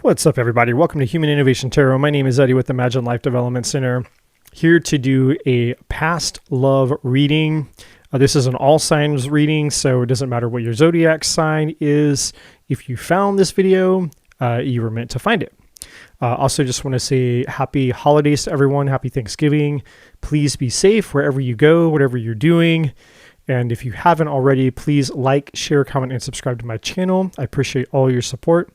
What's up, everybody? Welcome to Human Innovation Tarot. My name is Eddie with the Imagine Life Development Center, here to do a past love reading. This is an all signs reading, so it doesn't matter what your zodiac sign is. If you found this video, you were meant to find it. Also, just want to say happy holidays to everyone. Happy Thanksgiving. Please be safe wherever you go, whatever you're doing. And if you haven't already, please like, share, comment, and subscribe to my channel. I appreciate all your support.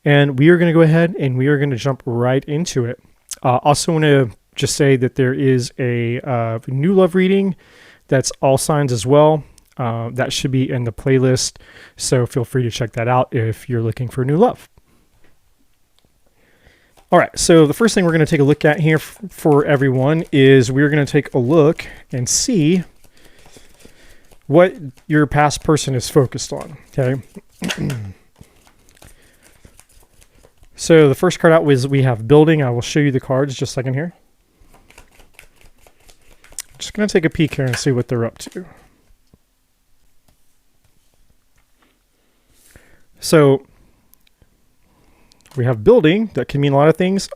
And we are going to go ahead and we are going to jump right into it. Also want to just say that there is a new love reading that's all signs as well. That should be in the playlist. So feel free to check that out if you're looking for new love. All right, so the first thing we're going to take a look at here for everyone is we're going to take a look and see what your past person is focused on, okay? So the first card out was we have building. I will show you the cards just a second here. Just going to take a peek here and see what they're up to. So we have building. That can mean a lot of things.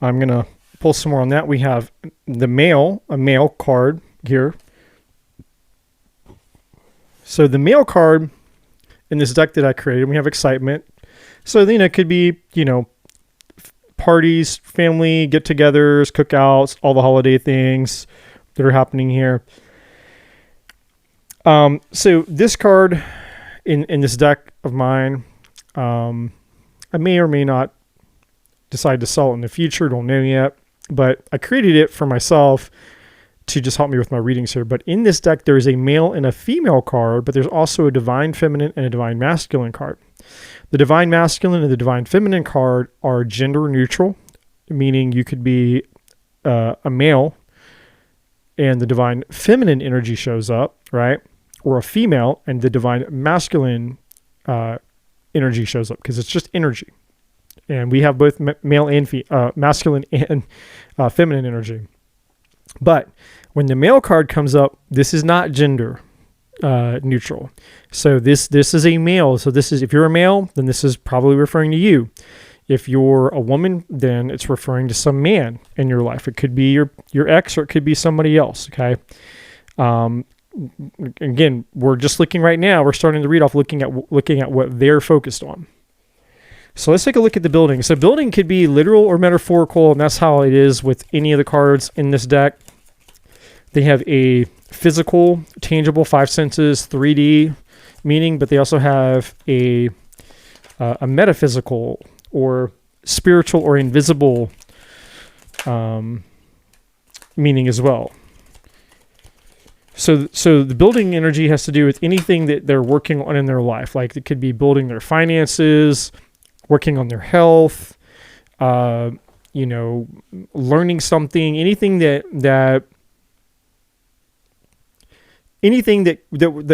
I'm going to pull some more on that. We have the male, a male card here. So the male card in this deck that I created, we have excitement. So, it could be, parties, family, get-togethers, cookouts, all the holiday things that are happening here. So this card in this deck of mine, I may or may not decide to sell it in the future. Don't know yet. But I created it for myself to just help me with my readings here. But in this deck, there is a male and a female card, but there's also a divine feminine and a divine masculine card. The divine masculine and the divine feminine card are gender neutral, meaning you could be a male and the divine feminine energy shows up, right? Or a female and the divine masculine energy shows up, because it's just energy. And we have both male and masculine and feminine energy. But when the male card comes up, this is not gender neutral. So this is a male. So this is, if you're a male, then this is probably referring to you. If you're a woman, then it's referring to some man in your life. It could be your ex, or it could be somebody else. Okay. Again, we're just looking right now. We're starting to read off looking at what they're focused on. So let's take a look at the building. So building could be literal or metaphorical, and that's how it is with any of the cards in this deck. They have a physical, tangible, five senses, 3D meaning, but they also have a metaphysical or spiritual or invisible meaning as well. So the building energy has to do with anything that they're working on in their life. Like it could be building their finances, working on their health, learning something, anything that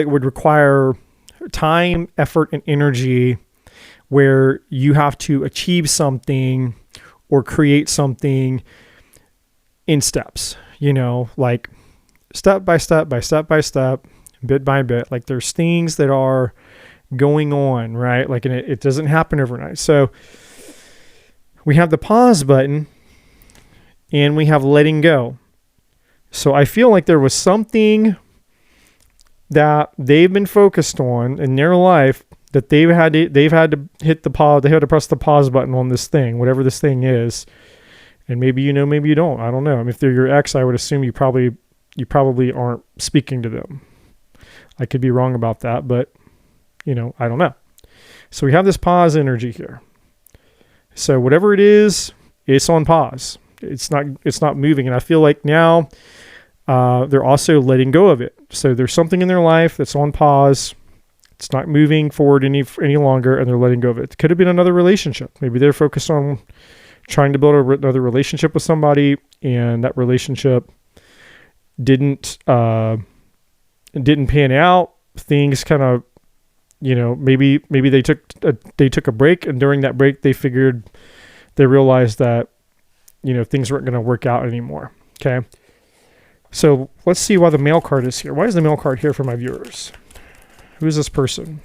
would require time, effort, and energy, where you have to achieve something or create something in steps, like step by step by step by step, bit by bit. Like there's things that are going on, right? Like, and it doesn't happen overnight. So we have the pause button and we have letting go. So I feel like there was something that they've been focused on in their life that they've had to hit the pause. They had to press the pause button on this thing, whatever this thing is. And maybe maybe you don't. I don't know. I mean, if they're your ex, I would assume you probably aren't speaking to them. I could be wrong about that, but I don't know. So we have this pause energy here. So whatever it is, it's on pause. It's not moving. And I feel like now they're also letting go of it. So there's something in their life that's on pause. It's not moving forward any longer, and they're letting go of it. It could have been another relationship. Maybe they're focused on trying to build another relationship with somebody, and that relationship didn't pan out. Things kind of, maybe they took a break, and during that break they realized that things weren't going to work out anymore. Okay. So let's see why the male card is here. Why is the male card here for my viewers? Who is this person?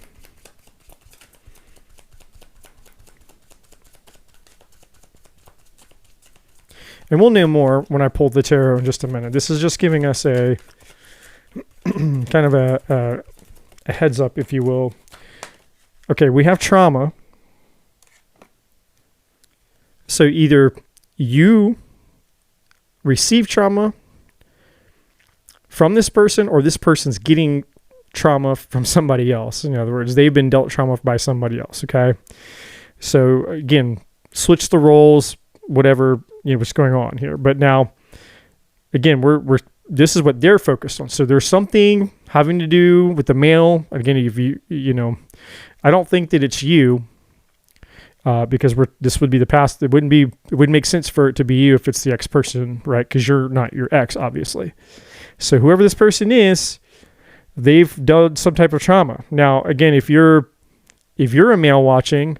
And we'll know more when I pull the tarot in just a minute. This is just giving us a kind of a heads up, if you will. Okay, we have trauma. So either you receive trauma from this person, or this person's getting trauma from somebody else. In other words, they've been dealt trauma by somebody else. Okay. So again, switch the roles, whatever, what's going on here. But now, again, this is what they're focused on. So there's something having to do with the male. Again, if I don't think that it's you, because this would be the past. It wouldn't make sense for it to be you if it's the ex person, right? Because you're not your ex, obviously. So whoever this person is, they've done some type of trauma. Now, again, if you're a male watching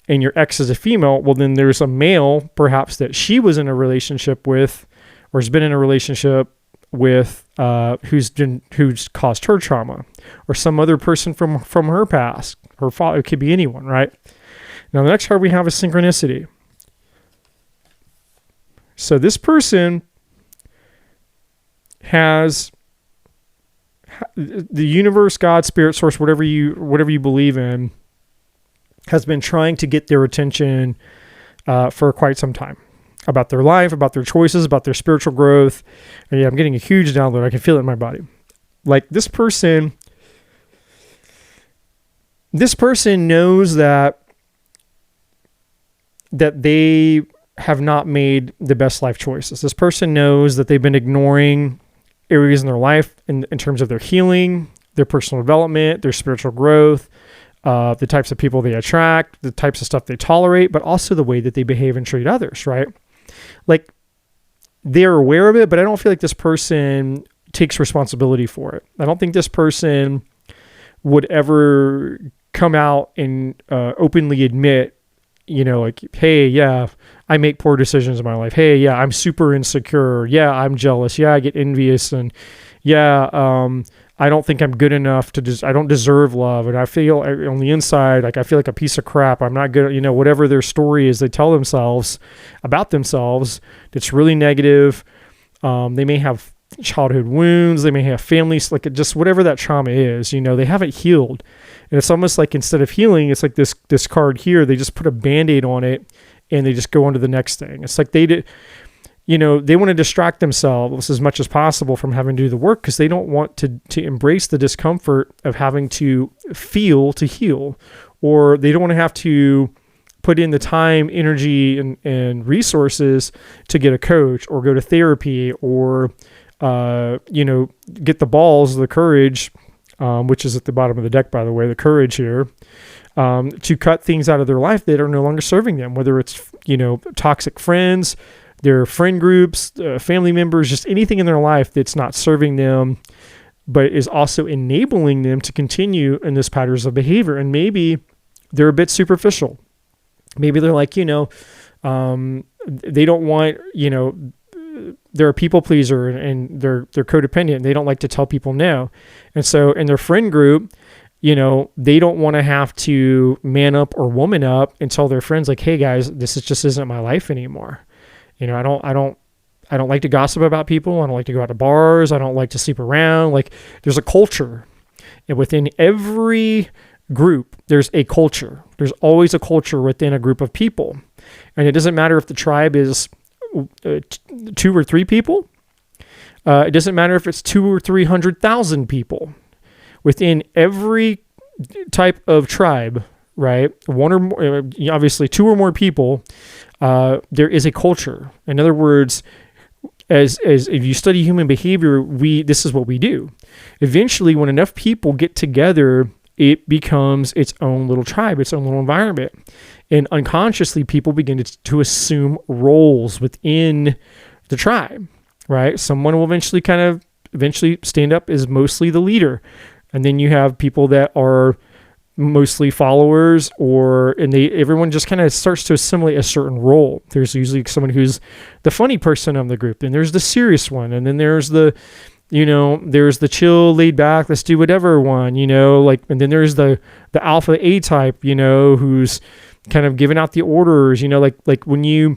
and your ex is a female, well, then there's a male perhaps that she was in a relationship with, or has been in a relationship with, who's caused her trauma, or some other person from her past, her father. It could be anyone, right? Now, the next card we have is synchronicity. So this person has the universe, God, spirit, source, whatever you believe in, has been trying to get their attention for quite some time, about their life, about their choices, about their spiritual growth. And yeah, I'm getting a huge download. I can feel it in my body. Like this person knows that they have not made the best life choices. This person knows that they've been ignoring areas in their life in terms of their healing, their personal development, their spiritual growth, the types of people they attract, the types of stuff they tolerate, but also the way that they behave and treat others, right? Like, they're aware of it, but I don't feel like this person takes responsibility for it. I don't think this person would ever come out and openly admit, like, hey, yeah, I make poor decisions in my life. Hey, yeah, I'm super insecure. Yeah, I'm jealous. Yeah, I get envious. And yeah, I don't think I'm good enough I don't deserve love. And I feel on the inside, like I feel like a piece of crap. I'm not good. Whatever their story is, they tell themselves about themselves. It's really negative. They may have childhood wounds. They may have families, like just whatever that trauma is, they haven't healed. And it's almost like instead of healing, it's like this card here, they just put a Band-Aid on it and they just go on to the next thing. It's like they want to distract themselves as much as possible from having to do the work, because they don't want to embrace the discomfort of having to feel to heal, or they don't want to have to put in the time, energy, and resources to get a coach or go to therapy or, get the balls, the courage, which is at the bottom of the deck, by the way, the courage here, to cut things out of their life that are no longer serving them, whether it's, toxic friends, their friend groups, family members, just anything in their life that's not serving them, but is also enabling them to continue in this patterns of behavior. And maybe they're a bit superficial. Maybe they're like, they don't want, they're a people pleaser and they're codependent. And they don't like to tell people no. And so in their friend group, they don't want to have to man up or woman up and tell their friends like, hey guys, just isn't my life anymore. I don't like to gossip about people. I don't like to go out to bars. I don't like to sleep around. Like, there's a culture, and within every group, there's a culture. There's always a culture within a group of people. And it doesn't matter if the tribe is 2 or 3 people. It doesn't matter if it's 200,000 or 300,000 people. Within every type of tribe, right? One or more, obviously 2 or more people, there is a culture. In other words, as if you study human behavior, this is what we do. Eventually, when enough people get together, it becomes its own little tribe, its own little environment. And unconsciously, people begin to assume roles within the tribe, right? Someone will eventually stand up as mostly the leader. And then you have people that are mostly followers, everyone just kind of starts to assimilate a certain role. There's usually someone who's the funny person of the group, then there's the serious one, and then there's the chill, laid back, let's do whatever one, and then there's the alpha A type, who's kind of giving out the orders, like when you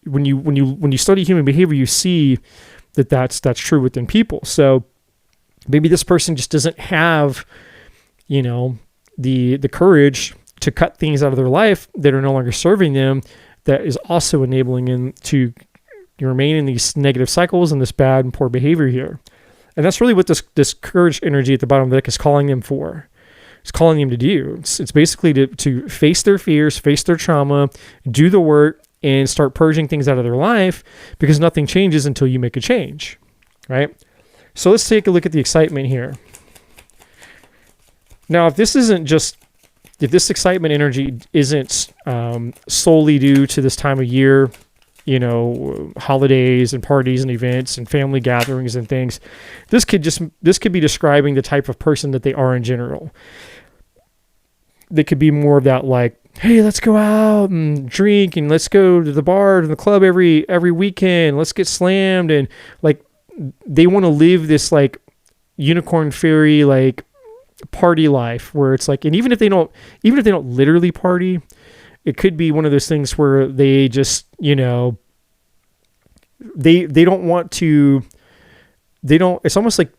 when you study human behavior, you see that that's true within people. So maybe this person just doesn't have, the courage to cut things out of their life that are no longer serving them, that is also enabling them to remain in these negative cycles and this bad and poor behavior here. And that's really what this courage energy at the bottom of the deck is calling them for. It's calling them to do. It's basically to face their fears, face their trauma, do the work, and start purging things out of their life, because nothing changes until you make a change, right? So let's take a look at the excitement here. Now, if this excitement energy isn't solely due to this time of year, holidays and parties and events and family gatherings and things, this could be describing the type of person that they are in general. They could be more of that, like, hey, let's go out and drink, and let's go to the bar and the club every weekend. Let's get slammed, and like they want to live this like unicorn fairy like party life where it's like, and even if they don't literally party, it could be one of those things where they just, they don't want to, it's almost like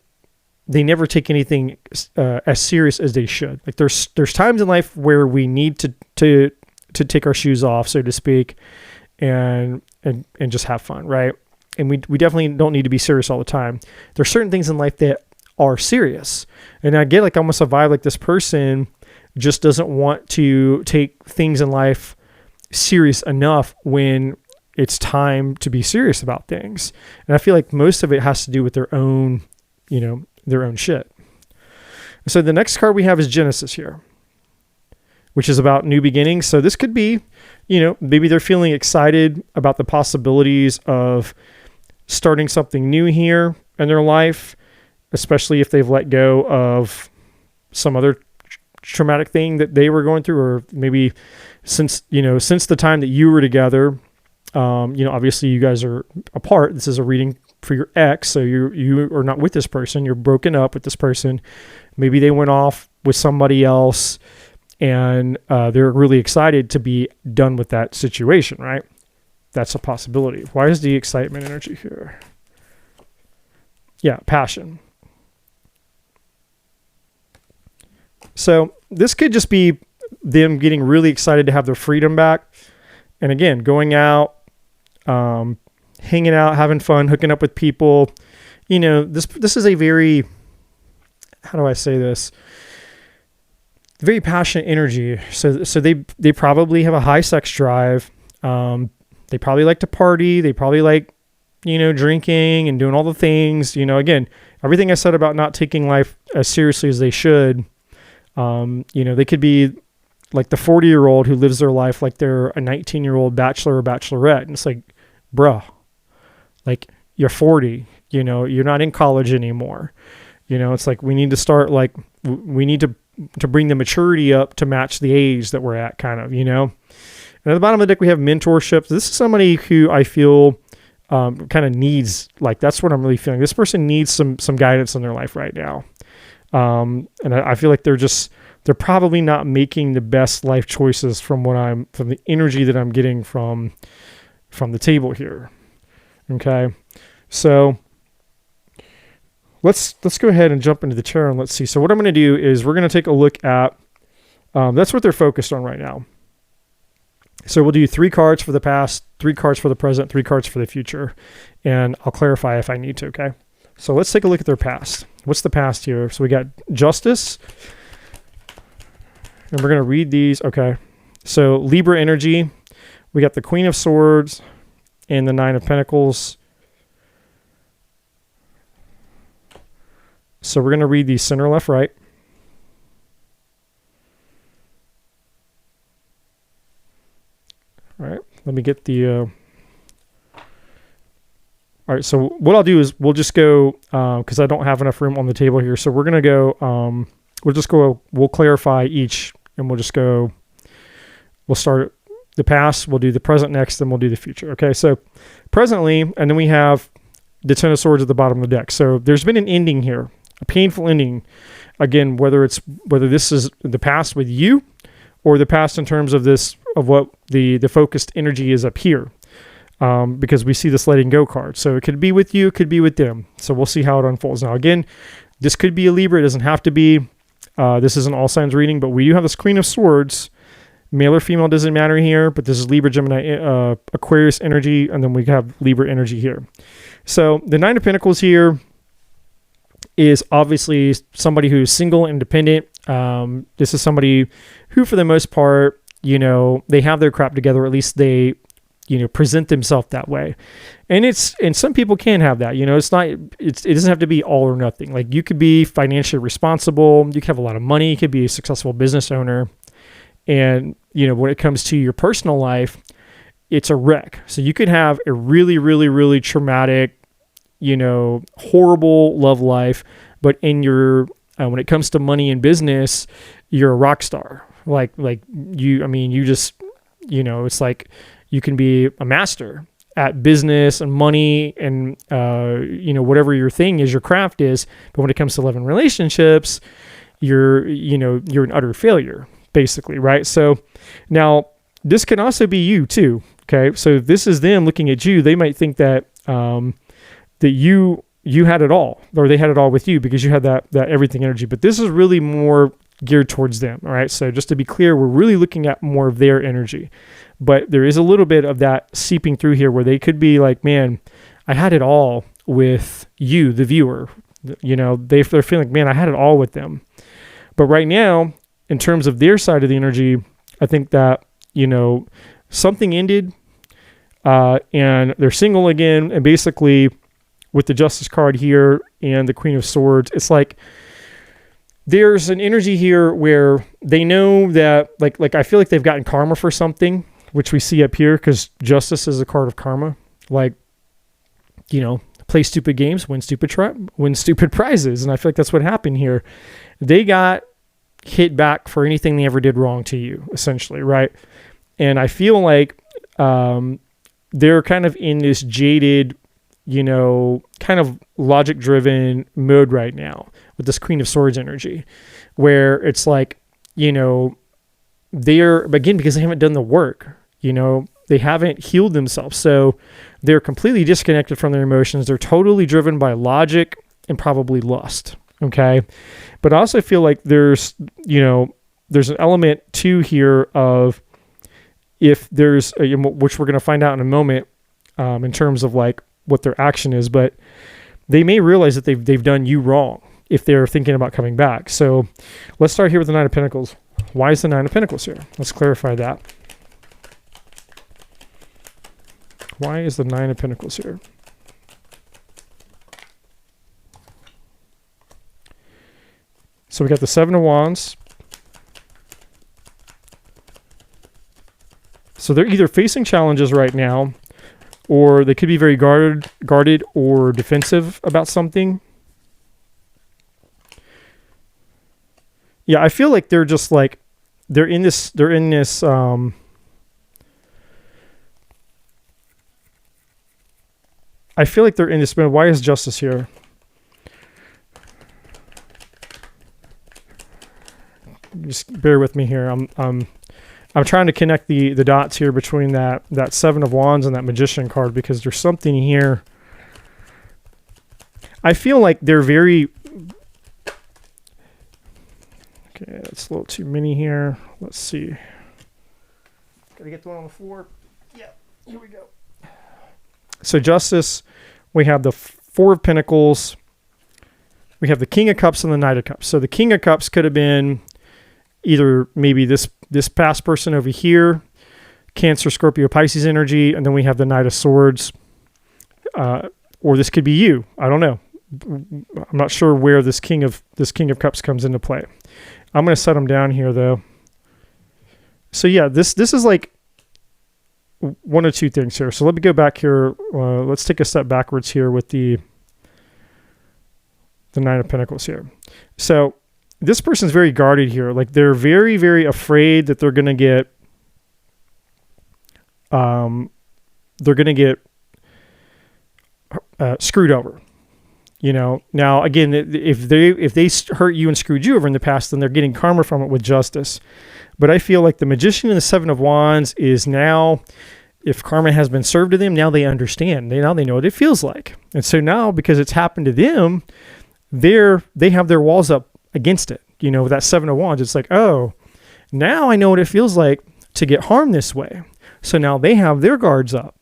they never take anything as serious as they should. Like there's times in life where we need to take our shoes off, so to speak, and just have fun, right? And we definitely don't need to be serious all the time. There's certain things in life that are serious. And I get like almost a vibe like this person just doesn't want to take things in life serious enough when it's time to be serious about things. And I feel like most of it has to do with their own shit. So the next card we have is Genesis here, which is about new beginnings. So this could be, maybe they're feeling excited about the possibilities of starting something new here in their life, especially if they've let go of some other traumatic thing that they were going through, or maybe since the time that you were together, obviously you guys are apart. This is a reading for your ex. So you are not with this person. You're broken up with this person. Maybe they went off with somebody else, and they're really excited to be done with that situation, right? That's a possibility. Why is the excitement energy here? Yeah, passion. So this could just be them getting really excited to have their freedom back. And again, going out, hanging out, having fun, hooking up with people. This is a very, how do I say this? Very passionate energy. So they probably have a high sex drive. They probably like to party. They probably like, drinking and doing all the things. Again, everything I said about not taking life as seriously as they should. They could be like the 40-year-old who lives their life like they're a 19-year-old bachelor or bachelorette. And it's like, bruh, like you're 40, you're not in college anymore. It's like, we need to start, like, we need to bring the maturity up to match the age that we're at, kind of, And at the bottom of the deck, we have mentorship. This is somebody who I feel kind of needs, like, that's what I'm really feeling. This person needs some guidance in their life right now. And I feel like they're probably not making the best life choices from the energy that I'm getting from the table here. Okay. So let's go ahead and jump into the tarot and let's see. So what I'm going to do is we're going to take a look at, that's what they're focused on right now. So we'll do 3 cards for the past, 3 cards for the present, 3 cards for the future. And I'll clarify if I need to. Okay. So let's take a look at their past. What's the past here? So we got Justice. And we're going to read these. Okay. So Libra energy. We got the Queen of Swords and the 9 of Pentacles. So we're going to read these center, left, right. All right. Let me get the... All right, so what I'll do is we'll just go, because I don't have enough room on the table here. So we're going to go, we'll clarify each, and we'll start the past, we'll do the present next, then we'll do the future. Okay, so presently, and then we have the 10 of Swords at the bottom of the deck. So there's been an ending here, a painful ending. Again, whether this is the past with you, or the past in terms of what the focused energy is up here. because we see this letting go card. So it could be with you, it could be with them. So we'll see how it unfolds. Now, again, this could be a Libra. It doesn't have to be. This is an all signs reading, but we do have this Queen of Swords. Male or female doesn't matter here, but this is Libra, Gemini, Aquarius energy, and then we have Libra energy here. So the Nine of Pentacles here is obviously somebody who's single, independent. This is somebody who, for the most part, they have their crap together. At least they, present themselves that way. And some people can have that. It doesn't have to be all or nothing. Like, you could be financially responsible. You could have a lot of money. You could be a successful business owner. And, when it comes to your personal life, it's a wreck. So you could have a really, really, really traumatic, horrible love life, but in your, when it comes to money and business, you're a rock star. You just, it's like you can be a master at business and money and, whatever your thing is, your craft is. But when it comes to love and relationships, you're an utter failure, basically, right? So now this can also be you too. Okay. So if this is them looking at you, they might think that, that you had it all, or they had it all with you because you had that everything energy. But this is really more geared towards them. All right. So just to be clear, we're really looking at more of their energy, but there is a little bit of that seeping through here where they could be like, man, I had it all with you, the viewer. They're feeling like, man, I had it all with them. But right now, in terms of their side of the energy, I think that, something ended, and they're single again. And basically with the Justice card here and the Queen of Swords, it's like there's an energy here where they know that, like I feel like they've gotten karma for something, which we see up here because Justice is a card of karma. Like, play stupid games, win stupid prizes. And I feel like that's what happened here. They got hit back for anything they ever did wrong to you, essentially, right? And I feel like they're kind of in this jaded, kind of logic-driven mode right now with this Queen of Swords energy, where it's like, they're, again, because they haven't done the work, they haven't healed themselves. So they're completely disconnected from their emotions. They're totally driven by logic and probably lust. Okay. But I also feel like there's an element too here of, if there's which we're going to find out in a moment, in terms of like what their action is, but they may realize that they've done you wrong if they're thinking about coming back. So let's start here with the Nine of Pentacles. Why is the Nine of Pentacles here? Let's clarify that. Why is the Nine of Pentacles here? So we got the Seven of Wands. So they're either facing challenges right now, or they could be very guarded or defensive about something. Yeah, I feel like they're just like, they're in this, I feel like they're in this, why is Justice here? Just bear with me here. I'm trying to connect the dots here between that Seven of Wands and that Magician card, because there's something here. I feel like they're very... Okay, that's a little too many here. Let's see. Gotta get the one on the floor. Yeah, here we go. So Justice, we have the Four of Pentacles. We have the King of Cups and the Knight of Cups. So the King of Cups could have been either maybe this past person over here, Cancer, Scorpio, Pisces energy, and then we have the Knight of Swords, or this could be you. I don't know. I'm not sure where this King of Cups comes into play. I'm going to set them down here though. So yeah, this is like one or two things here. So let me go back here. Let's take a step backwards here with the Nine of Pentacles here. So this person's very guarded here. Like, they're very, very afraid that they're going to get, screwed over. Now again, if they hurt you and screwed you over in the past, then they're getting karma from it with Justice. But I feel like the Magician and the Seven of Wands is now if karma has been served to them, now they understand. Now they know what it feels like. And so now, because it's happened to them, they have their walls up against it. You know, with that 7 of Wands, it's like, oh, now I know what it feels like to get harmed this way. So now they have their guards up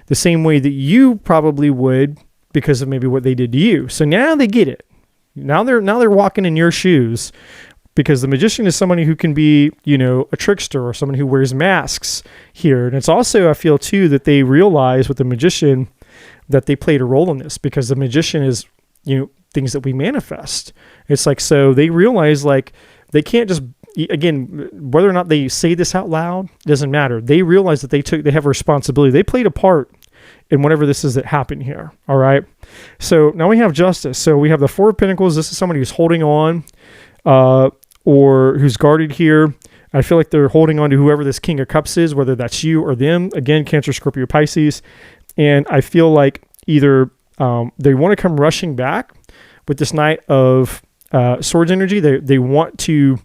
the same way that you probably would because of maybe what they did to you. So now they get it. Now they're walking in your shoes, because the magician is somebody who can be, you know, a trickster or someone who wears masks here. And it's also, I feel too, that they realize with the magician that they played a role in this, because the magician is, you know, things that we manifest. It's like, so they realize like they can't just, again, whether or not they say this out loud, doesn't matter. They realize that they have a responsibility. They played a part in whatever this is that happened here. All right. So now we have justice. So we have the 4 of Pentacles. This is somebody who's holding on, or who's guarded here. I feel like they're holding on to whoever this King of Cups is, whether that's you or them. Again, Cancer, Scorpio, Pisces. And I feel like either they want to come rushing back with this Knight of Swords energy. They want to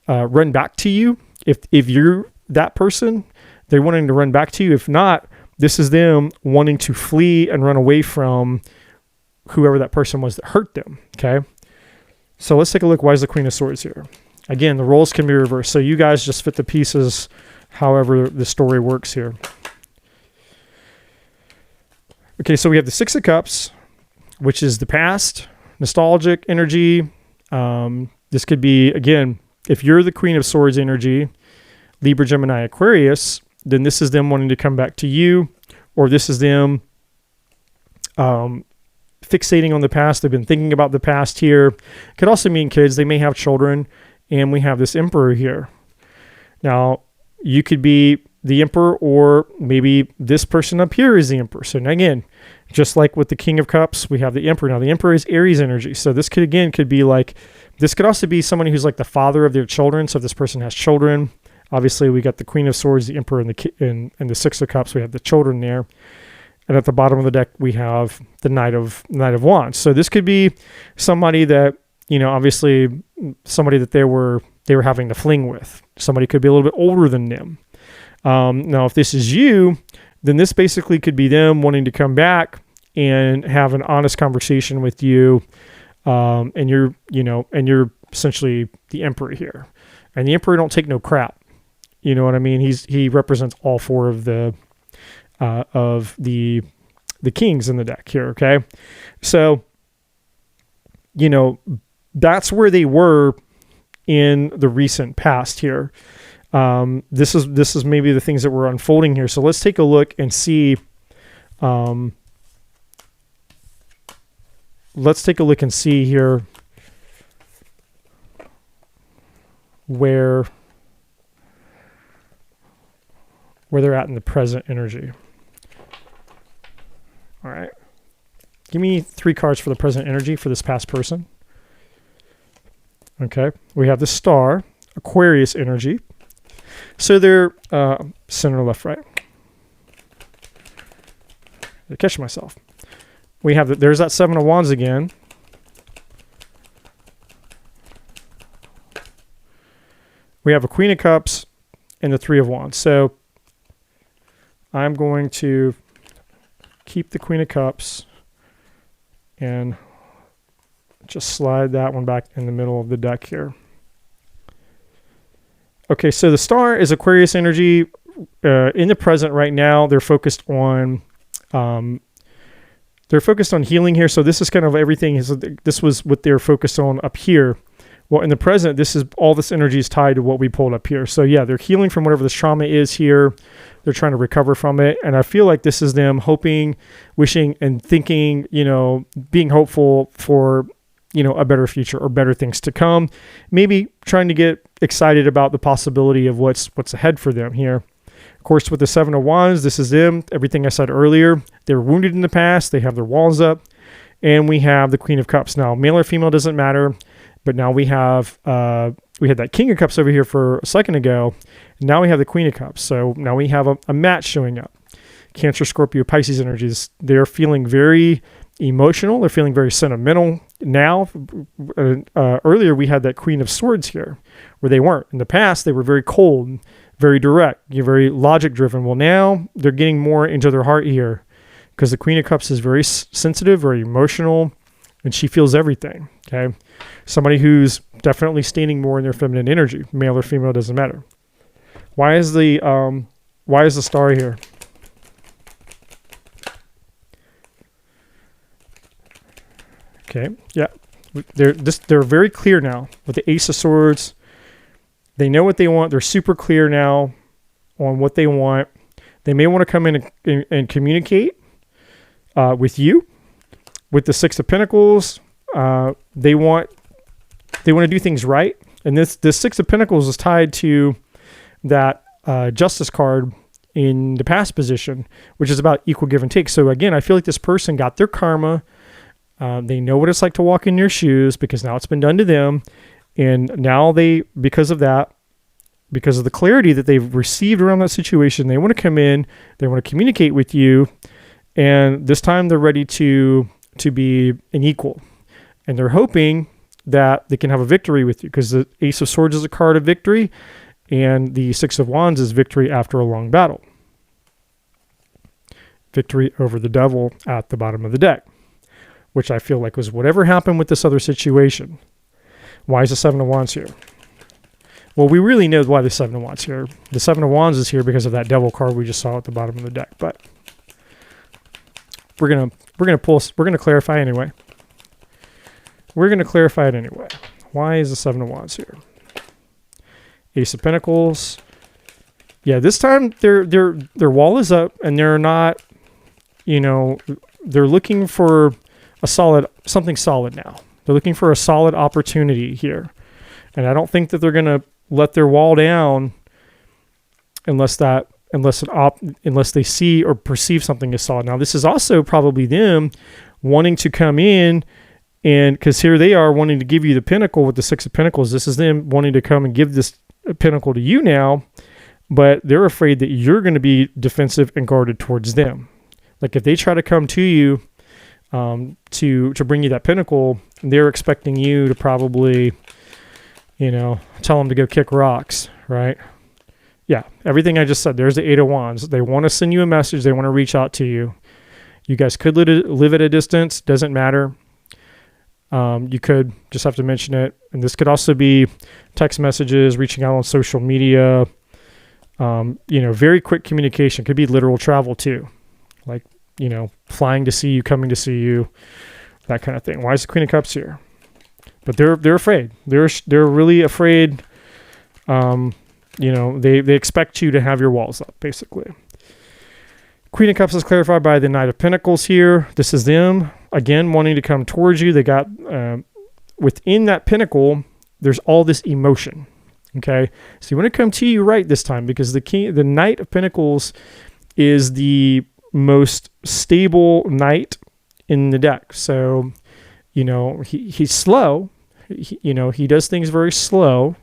run back to you. If you're that person, they're wanting to run back to you. If not, this is them wanting to flee and run away from whoever that person was that hurt them. Okay. So let's take a look. Why is the Queen of Swords here? Again, the roles can be reversed. So you guys just fit the pieces however the story works here. Okay, so we have the 6 of Cups, which is the past, nostalgic energy. This could be, again, if you're the Queen of Swords energy, Libra, Gemini, Aquarius, then this is them wanting to come back to you, or this is them fixating on the past. They've been thinking about the past here. Could also mean kids. They may have children, and we have this Emperor here. Now, you could be the Emperor, or maybe this person up here is the Emperor. So now again, just like with the King of Cups, we have the Emperor. Now the Emperor is Aries energy. So this could be like, this could also be somebody who's like the father of their children. So if this person has children, obviously we got the Queen of Swords, the Emperor, and the 6 of Cups. We have the children there. And at the bottom of the deck, we have the Knight of Wands. So this could be somebody that, you know, obviously somebody that they were having to fling with. Somebody could be a little bit older than them. Now, if this is you, then this basically could be them wanting to come back and have an honest conversation with you. And you're essentially the Emperor here. And the Emperor don't take no crap. You know what I mean? He represents all 4 of the kings in the deck here. Okay. So, you know, that's where they were in the recent past here. This is maybe the things that were unfolding here. So let's take a look and see, here where they're at in the present energy. All right. Give me 3 cards for the present energy for this past person. Okay. We have the Star, Aquarius energy. So they're center, left, right. I catch myself. We have there's that 7 of Wands again. We have a Queen of Cups and the 3 of Wands. So I'm going to keep the Queen of Cups and just slide that one back in the middle of the deck here. Okay, so the Star is Aquarius energy. In the present right now, they're focused on healing here. So this is kind of everything. This was what they're focused on up here. Well, in the present, this is all this energy is tied to what we pulled up here. So yeah, they're healing from whatever this trauma is here. They're trying to recover from it. And I feel like this is them hoping, wishing, and thinking, you know, being hopeful for, you know, a better future or better things to come. Maybe trying to get excited about the possibility of what's ahead for them here. Of course, with the 7 of Wands, this is them. Everything I said earlier, they were wounded in the past. They have their walls up. And we have the Queen of Cups. Now, male or female doesn't matter. But now we have, we had that King of Cups over here for a second ago. Now we have the Queen of Cups. So now we have a match showing up. Cancer, Scorpio, Pisces energies. They're feeling very emotional. They're feeling very sentimental. Now, earlier we had that Queen of Swords here where they weren't. In the past, they were very cold, very direct. You're very logic driven. Well, now they're getting more into their heart here, because the Queen of Cups is very sensitive, very emotional, and she feels everything. Okay. Somebody who's definitely standing more in their feminine energy, male or female, doesn't matter. Why is the star here? Okay. Yeah. They're very clear now with the Ace of Swords. They know what they want. They're super clear now on what they want. They may want to come in and communicate with you. With the Six of Pentacles, they want to do things right. And this Six of Pentacles is tied to that Justice card in the past position, which is about equal give and take. So again, I feel like this person got their karma. They know what it's like to walk in your shoes, because now it's been done to them. And now because of the clarity that they've received around that situation, they want to come in, they want to communicate with you. And this time they're ready to be an equal. And they're hoping that they can have a victory with you, because the Ace of Swords is a card of victory, and the Six of Wands is victory after a long battle. Victory over the devil at the bottom of the deck, which I feel like was whatever happened with this other situation. Why is the Seven of Wands here? Well, we really know why the Seven of Wands here. The Seven of Wands is here because of that devil card we just saw at the bottom of the deck. But we're gonna clarify anyway. We're gonna clarify it anyway. Why is the Seven of Wands here? Ace of Pentacles. Yeah, this time their wall is up, and they're not, they're looking for something solid now. They're looking for a solid opportunity here. And I don't think that they're going to let their wall down unless they see or perceive something as solid. Now, this is also probably them wanting to come in, and because here they are wanting to give you the Pentacle with the Six of Pentacles. This is them wanting to come and give this Pentacle to you now, but they're afraid that you're going to be defensive and guarded towards them. Like if they try to come to you to bring you that Pentacle, they're expecting you to probably, tell them to go kick rocks, right? Yeah, everything I just said. There's the Eight of Wands. They want to send you a message. They want to reach out to you. You guys could live at a distance. Doesn't matter. You could just have to mention it. And this could also be text messages, reaching out on social media. Very quick communication. Could be literal travel too. Like, flying to see you, coming to see you, that kind of thing. Why is the Queen of Cups here? But they're afraid. They're really afraid. They expect you to have your walls up, basically. Queen of Cups is clarified by the Knight of Pentacles here. This is them, again, wanting to come towards you. They got, within that Pentacle, there's all this emotion, okay? So you want to come to you right this time, because the Knight of Pentacles is the most stable knight in the deck. So, he's slow. He does things very slow.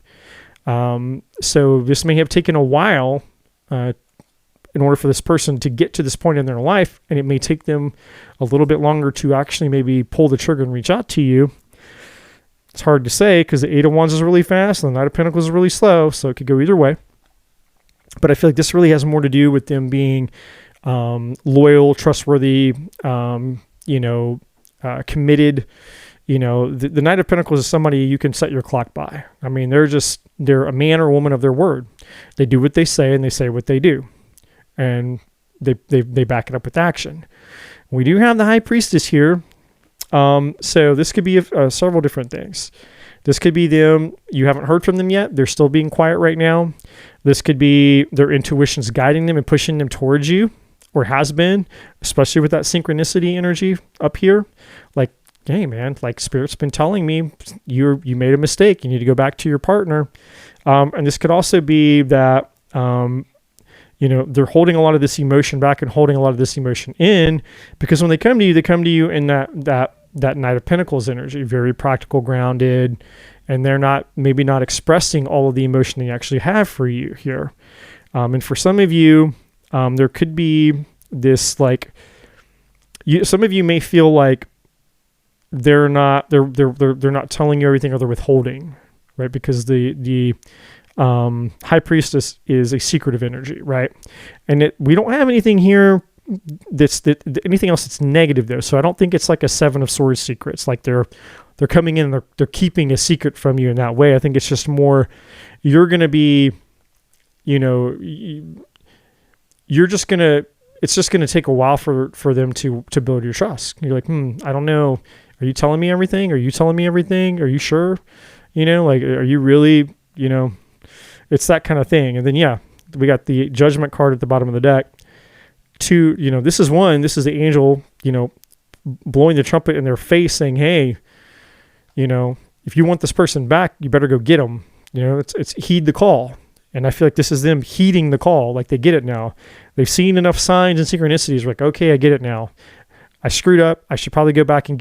So this may have taken a while in order for this person to get to this point in their life, and it may take them a little bit longer to actually maybe pull the trigger and reach out to you. It's hard to say, because the Eight of Wands is really fast and the Knight of Pentacles is really slow, so it could go either way. But I feel like this really has more to do with them being loyal, trustworthy, committed. The Knight of Pentacles is somebody you can set your clock by. I mean, they're a man or woman of their word. They do what they say, and they say what they do. And they back it up with action. We do have the High Priestess here. So this could be several different things. This could be them. You haven't heard from them yet. They're still being quiet right now. This could be their intuition's guiding them and pushing them towards you, or has been, especially with that synchronicity energy up here. Like, hey man, like Spirit's been telling me you made a mistake. You need to go back to your partner. And this could also be that, they're holding a lot of this emotion back and holding a lot of this emotion in, because when they come to you in that Knight of Pentacles energy, very practical, grounded, and they're maybe not expressing all of the emotion they actually have for you here. And for some of you, there could be this, some of you may feel like they're not telling you everything, or they're withholding, right? Because the High Priestess is a secretive energy, right? And we don't have anything here anything else that's negative though. So I don't think it's like a Seven of Swords secrets. Like they're coming in and they're keeping a secret from you in that way. I think it's just more, you're going to be, it's just going to take a while for them to build your trust. You're like, I don't know. Are you telling me everything? Are you telling me everything? Are you sure? Like, are you really, it's that kind of thing. And then, we got the Judgment card at the bottom of the deck. Two, this is the angel, blowing the trumpet in their face saying, hey, if you want this person back, you better go get them. It's heed the call. And I feel like this is them heeding the call. Like they get it now. They've seen enough signs and synchronicities. Like, okay, I get it now. I screwed up. I should probably go back and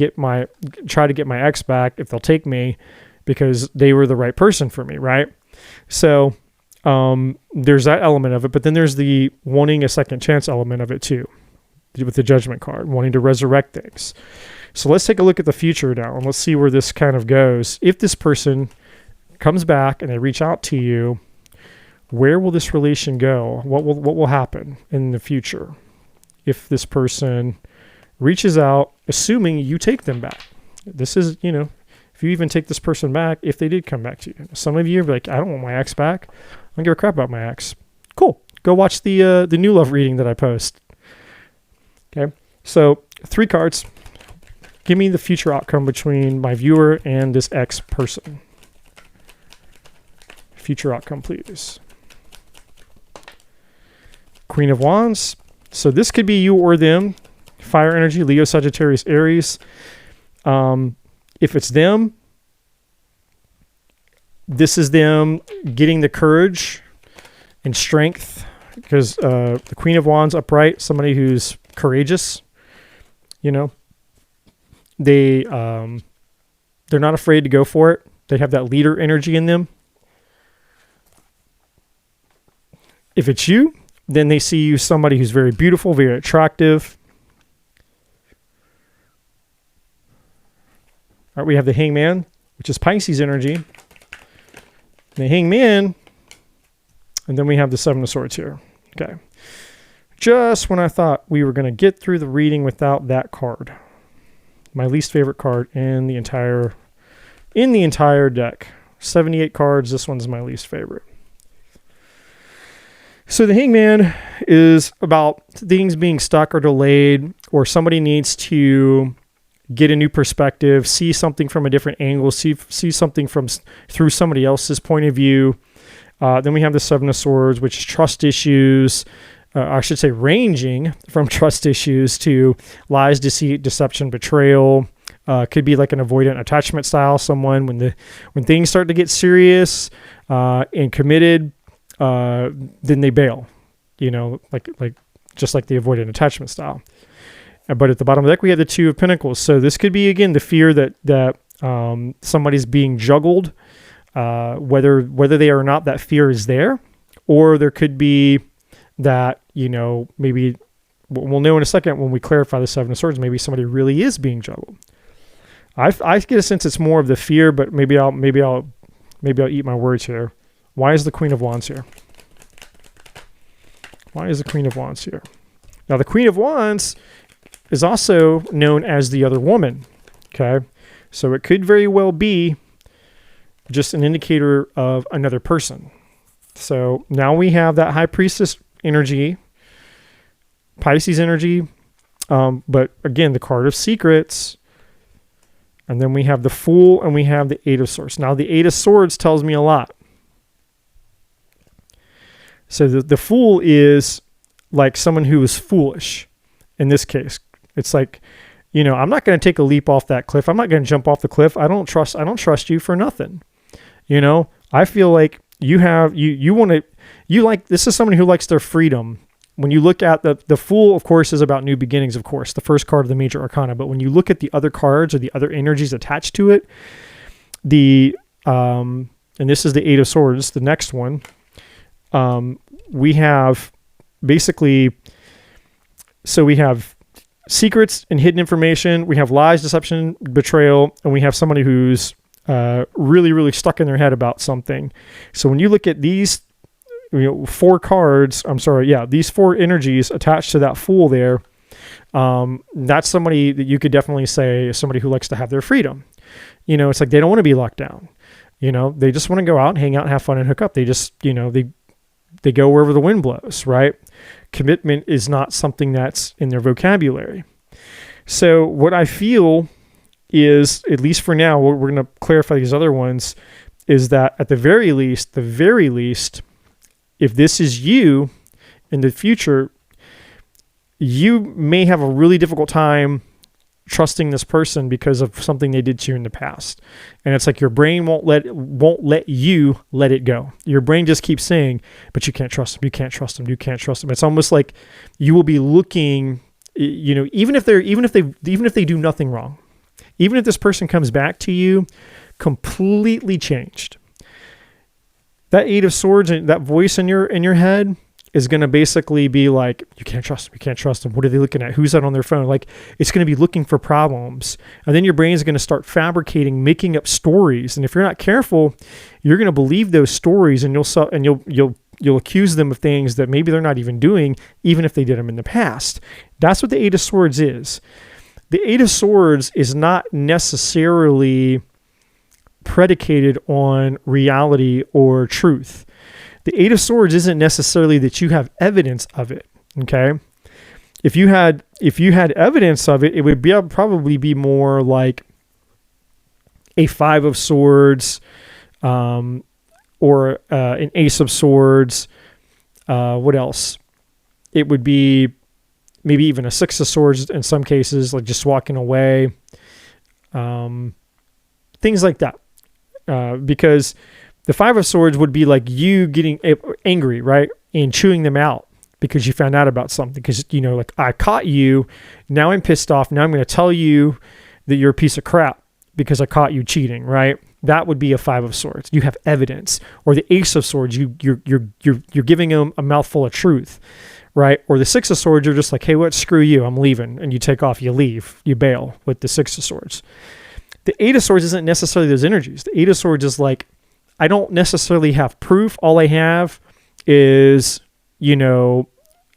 try to get my ex back if they'll take me, because they were the right person for me. Right. So, there's that element of it, but then there's the wanting a second chance element of it too, with the Judgment card, wanting to resurrect things. So let's take a look at the future now, and let's see where this kind of goes. If this person comes back and they reach out to you, where will this relation go? What will happen in the future if this person reaches out, assuming you take them back? This is, if you even take this person back, if they did come back to you. Some of you are like, I don't want my ex back. I don't give a crap about my ex. Cool. Go watch the new love reading that I post. Okay. So 3 cards. Give me the future outcome between my viewer and this ex person. Future outcome, please. Queen of Wands. So this could be you or them. Fire energy, Leo, Sagittarius, Aries. If it's them, this is them getting the courage and strength, because the Queen of Wands upright, somebody who's courageous, they're not afraid to go for it. They have that leader energy in them. If it's you, then they see you somebody who's very beautiful, very attractive. All right, we have the Hangman, which is Pisces energy. The Hangman, and then we have the Seven of Swords here. Okay. Just when I thought we were going to get through the reading without that card. My least favorite card in the entire deck. 78 cards, this one's my least favorite. So the Hangman is about things being stuck or delayed, or somebody needs to get a new perspective, see something from a different angle, see something through somebody else's point of view. Then we have the Seven of Swords, which is trust issues. I should say ranging from trust issues to lies, deceit, deception, betrayal. Could be like an avoidant attachment style, someone when things start to get serious and committed, then they bail, like just like the avoidant attachment style. But at the bottom of the deck, we have the Two of Pentacles. So this could be, again, the fear that somebody's being juggled, whether they are not, that fear is there. Or there could be that, maybe we'll know in a second when we clarify the Seven of Swords, maybe somebody really is being juggled. I get a sense it's more of the fear, but maybe I'll eat my words here. Why is the Queen of Wands here? Why is the Queen of Wands here? Now, the Queen of Wands is also known as the other woman. Okay. So it could very well be just an indicator of another person. So now we have that High Priestess energy, Pisces energy. But again, the card of secrets. And then we have the Fool and we have the Eight of Swords. Now the Eight of Swords tells me a lot. So the Fool is like someone who is foolish in this case. It's like, I'm not going to take a leap off that cliff. I'm not going to jump off the cliff. I don't trust you for nothing. I feel like this is someone who likes their freedom. When you look at the Fool, of course, is about new beginnings, of course, the first card of the major arcana. But when you look at the other cards or the other energies attached to it, and this is the Eight of Swords, the next one, we have basically, so we have secrets and hidden information. We have lies, deception, betrayal, and we have somebody who's really, really stuck in their head about something. So when you look at these, four cards, these four energies attached to that Fool there, that's somebody that you could definitely say is somebody who likes to have their freedom. It's like they don't want to be locked down. They just want to go out, hang out, have fun, and hook up. They just, they go wherever the wind blows, right? Commitment is not something that's in their vocabulary. So what I feel is, at least for now, we're going to clarify these other ones, is that at the very least, if this is you in the future, you may have a really difficult time trusting this person because of something they did to you in the past. And it's like your brain won't let you let it go. Your brain just keeps saying, but you can't trust them. You can't trust them. You can't trust them. It's almost like you will be looking, even if they do nothing wrong, even if this person comes back to you completely changed, that Eight of Swords and that voice in your head is going to basically be like, you can't trust them. You can't trust them. What are they looking at? Who's that on their phone? Like, it's going to be looking for problems. And then your brain is going to start fabricating, making up stories. And if you're not careful, you're going to believe those stories, and you'll accuse them of things that maybe they're not even doing, even if they did them in the past. That's what the Eight of Swords is. The Eight of Swords is not necessarily predicated on reality or truth. The Eight of Swords isn't necessarily that you have evidence of it. Okay. If you had evidence of it, it would probably be more like a Five of Swords, or an Ace of Swords. What else? It would be maybe even a Six of Swords in some cases, like just walking away. Things like that. Because the Five of Swords would be like you getting angry, right? And chewing them out because you found out about something. Because, like, I caught you. Now I'm pissed off. Now I'm going to tell you that you're a piece of crap because I caught you cheating, right? That would be a Five of Swords. You have evidence. Or the Ace of Swords, you're giving them a mouthful of truth, right? Or the Six of Swords, you're just like, hey, what? Screw you. I'm leaving. And you take off. You leave. You bail with the Six of Swords. The Eight of Swords isn't necessarily those energies. The Eight of Swords is like, I don't necessarily have proof. All I have is,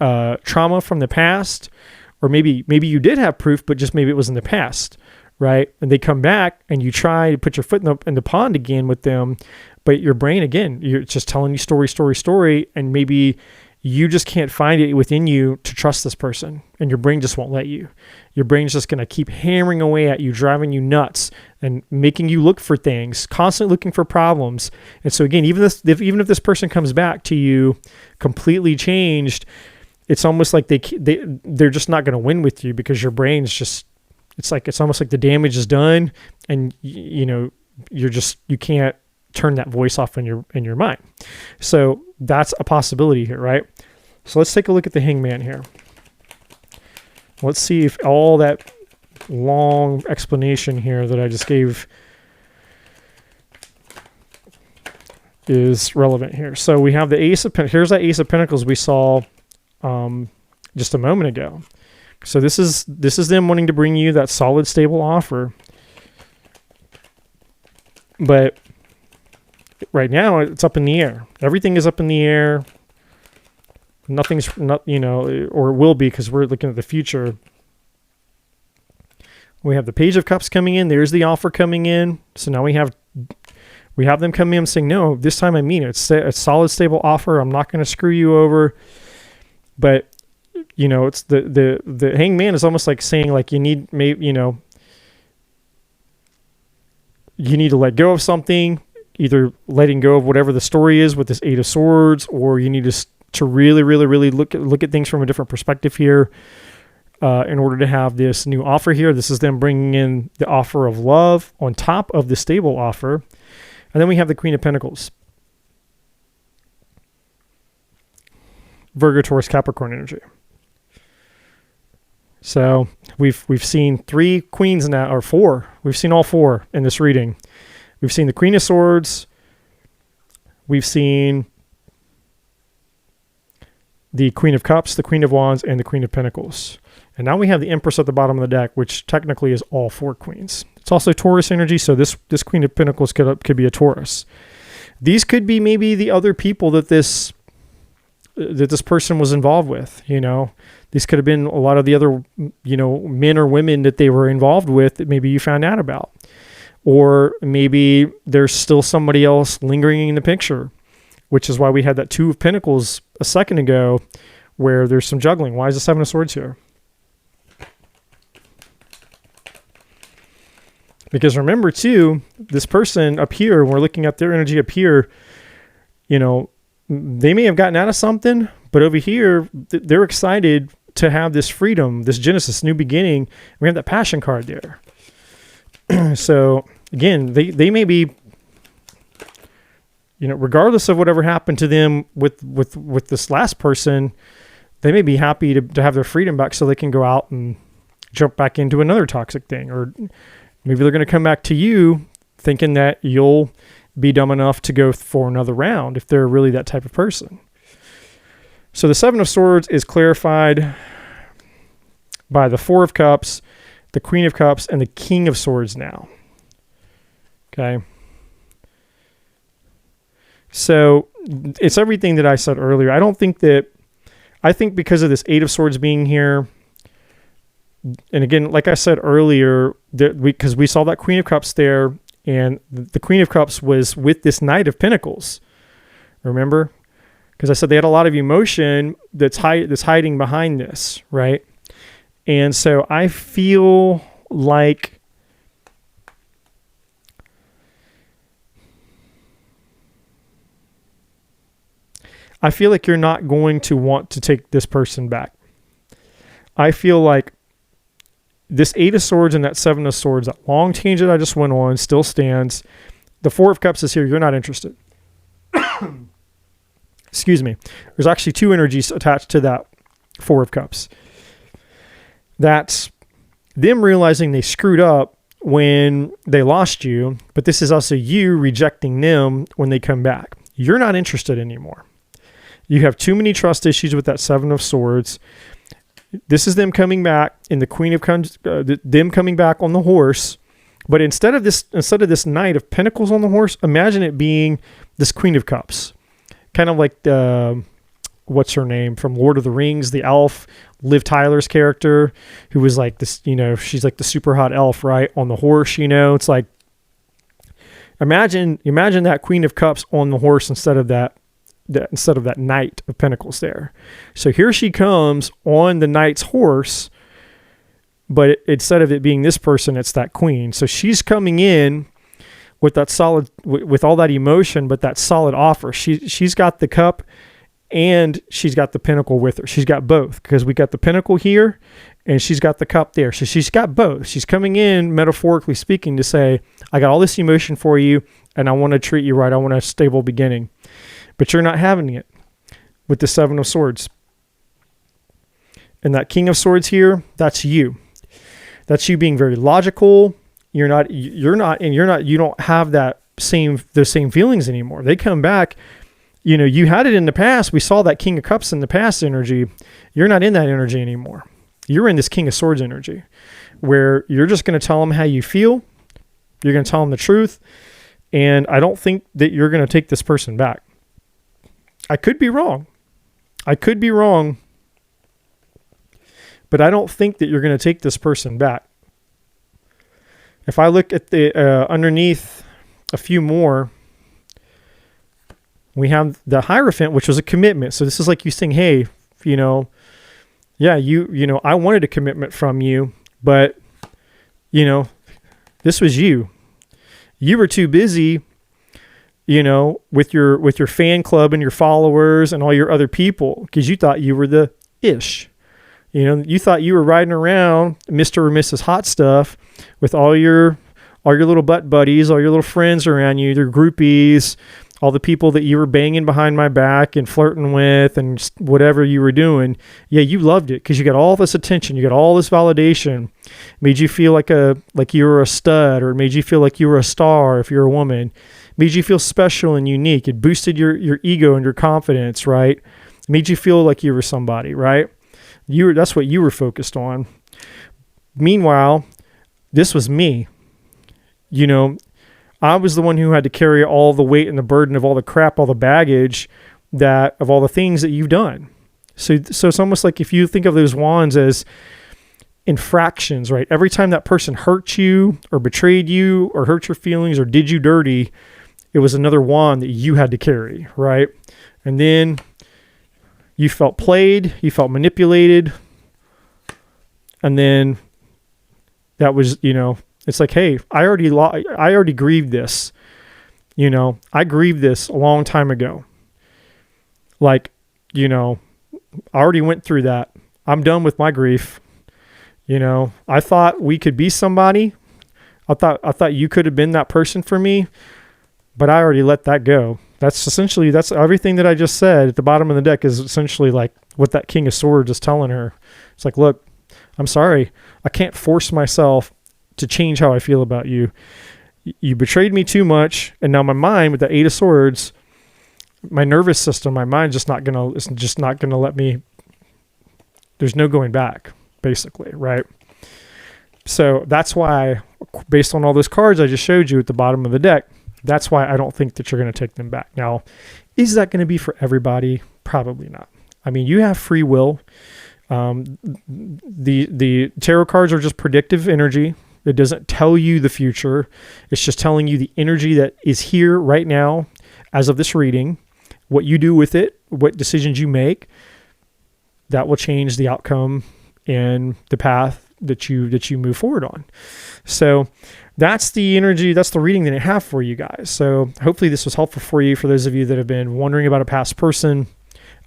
trauma from the past, or maybe you did have proof, but just maybe it was in the past, right? And they come back and you try to put your foot in the pond again with them, but your brain, again, you're just telling you story, and maybe you just can't find it within you to trust this person, and your brain just won't let you. Your brain's just going to keep hammering away at you, driving you nuts, and making you look for things, constantly looking for problems. And so again, even if this person comes back to you completely changed, it's almost like they're just not going to win with you, because your brain's just, it's almost like the damage is done, and you can't turn that voice off in your mind. So that's a possibility here, right? So let's take a look at the Hangman here. Let's see if all that long explanation here that I just gave is relevant here. So we have the Ace of Pentacles. Here's that Ace of Pentacles we saw just a moment ago. So this is them wanting to bring you that solid, stable offer. But right now it's up in the air. Everything is up in the air. Nothing's not, or will be, because we're looking at the future. We have the Page of Cups coming in. There's the offer coming in. So now we have them coming in saying, no, this time I mean it. It's a solid, stable offer. I'm not going to screw you over. But, it's the Hangman is almost like saying, like, you need to let go of something, either letting go of whatever the story is with this Eight of Swords, or you need to really, really, really look at things from a different perspective here, in order to have this new offer here. This is them bringing in the offer of love on top of the stable offer. And then we have the Queen of Pentacles. Virgo, Taurus, Capricorn energy. So we've seen three queens now, or four. We've seen all four in this reading. We've seen the Queen of Swords. We've seen the Queen of Cups, the Queen of Wands, and the Queen of Pentacles. And now we have the Empress at the bottom of the deck, which technically is all 4 queens. It's also Taurus energy, so this Queen of Pentacles could be a Taurus. These could be maybe the other people that this person was involved with, you know. These could have been a lot of the other, you know, men or women that they were involved with that maybe you found out about. Or maybe there's still somebody else lingering in the picture, which is why we had that 2 of Pentacles a second ago where there's some juggling. Why is the 7 of Swords here? Because remember, too, this person up here, we're looking at their energy up here, you know, they may have gotten out of something, but over here, they're excited to have this freedom, this Genesis, new beginning. We have that Passion card there. So, again, they may be, you know, regardless of whatever happened to them with this last person, they may be happy to have their freedom back so they can go out and jump back into another toxic thing. Or maybe they're going to come back to you thinking that you'll be dumb enough to go for another round if they're really that type of person. So the 7 of Swords is clarified by the 4 of Cups, the Queen of Cups, and the King of Swords now. Okay. So it's everything that I said earlier. I think because of this 8 of Swords being here, and again, like I said earlier, because we saw that Queen of Cups there, and the Queen of Cups was with this Knight of Pentacles. Remember? Because I said they had a lot of emotion that's hiding behind this, right? And so I feel like you're not going to want to take this person back. I feel like this 8 of Swords and that 7 of Swords, that long change that I just went on, still stands. The 4 of Cups is here. You're not interested. Excuse me. There's actually 2 energies attached to that 4 of Cups. That's them realizing they screwed up when they lost you, but this is also you rejecting them when they come back. You're not interested anymore. You have too many trust issues with that 7 of Swords. This is them coming back in the Queen of them coming back on the horse. But instead of this Knight of Pentacles on the horse, imagine it being this Queen of Cups. Kind of like what's her name from Lord of the Rings, the elf, Liv Tyler's character, who was like this, you know, she's like the super hot elf, right? On the horse, you know, it's like, imagine that Queen of Cups on the horse instead of that Knight of Pentacles there. So here she comes on the Knight's horse, but instead of it being this person, it's that Queen. So she's coming in with that solid, with all that emotion, but that solid offer. She's got the cup and she's got the pentacle with her. She's got both, because we got the pentacle here and she's got the cup there. So she's got both. She's coming in, metaphorically speaking, to say, I got all this emotion for you and I want to treat you right. I want a stable beginning. But you're not having it with the 7 of Swords. And that King of Swords here, that's you. That's you being very logical. You don't have those same feelings anymore. They come back, you know, you had it in the past. We saw that King of Cups in the past energy. You're not in that energy anymore. You're in this King of Swords energy where you're just going to tell them how you feel. You're going to tell them the truth. And I don't think that you're going to take this person back. I could be wrong. But I don't think that you're going to take this person back. If I look at the underneath a few more, we have the Hierophant, which was a commitment. So this is like you saying, hey, you know, yeah, you know, I wanted a commitment from you, but you know, this was you. You were too busy, you know, with your fan club and your followers and all your other people, because you thought you were the ish. You know, you thought you were riding around Mr. or Mrs. Hot Stuff with all your little butt buddies, all your little friends around you, your groupies, all the people that you were banging behind my back and flirting with and whatever you were doing. Yeah, you loved it because you got all this attention. You got all this validation. Made you feel like you were a stud, or made you feel like you were a star if you're a woman. Made you feel special and unique. It boosted your ego and your confidence, right? made you feel like you were somebody, right? That's what you were focused on. Meanwhile, this was me. I was the one who had to carry all the weight and the burden of all the crap, all the baggage of all the things that you've done. So it's almost like if you think of those wands as infractions, right? Every time that person hurt you or betrayed you or hurt your feelings or did you dirty, it was another wand that you had to carry, right? And then you felt played, you felt manipulated. And then that was, it's like, hey, I already grieved this. I grieved this a long time ago. Like, I already went through that. I'm done with my grief. I thought we could be somebody. I thought you could have been that person for me, but I already let that go. That's everything that I just said at the bottom of the deck is essentially like what that King of Swords is telling her. It's like, look, I'm sorry. I can't force myself to change how I feel about you. You betrayed me too much. And now my mind with the Eight of Swords, my nervous system, my mind's just not gonna let me, there's no going back, basically, right? So that's why, based on all those cards I just showed you at the bottom of the deck, that's why I don't think that you're going to take them back. Now, is that going to be for everybody? Probably not. I mean, you have free will. The tarot cards are just predictive energy. It doesn't tell you the future. It's just telling you the energy that is here right now as of this reading. What you do with it, what decisions you make, that will change the outcome and the path that you move forward on. So that's the energy, that's the reading that I have for you guys. So hopefully this was helpful for you, for those of you that have been wondering about a past person.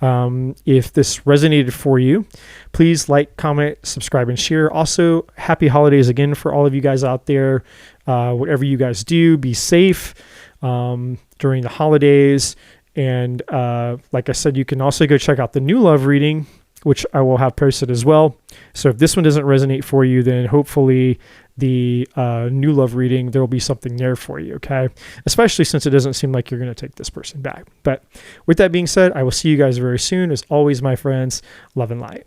If this resonated for you, please like, comment, subscribe, and share. Also, happy holidays again for all of you guys out there. Whatever you guys do, be safe during the holidays. And like I said, you can also go check out the new love reading, which I will have posted as well. So if this one doesn't resonate for you, then hopefully the new love reading, there will be something there for you, okay? Especially since it doesn't seem like you're going to take this person back. But with that being said, I will see you guys very soon. As always, my friends, love and light.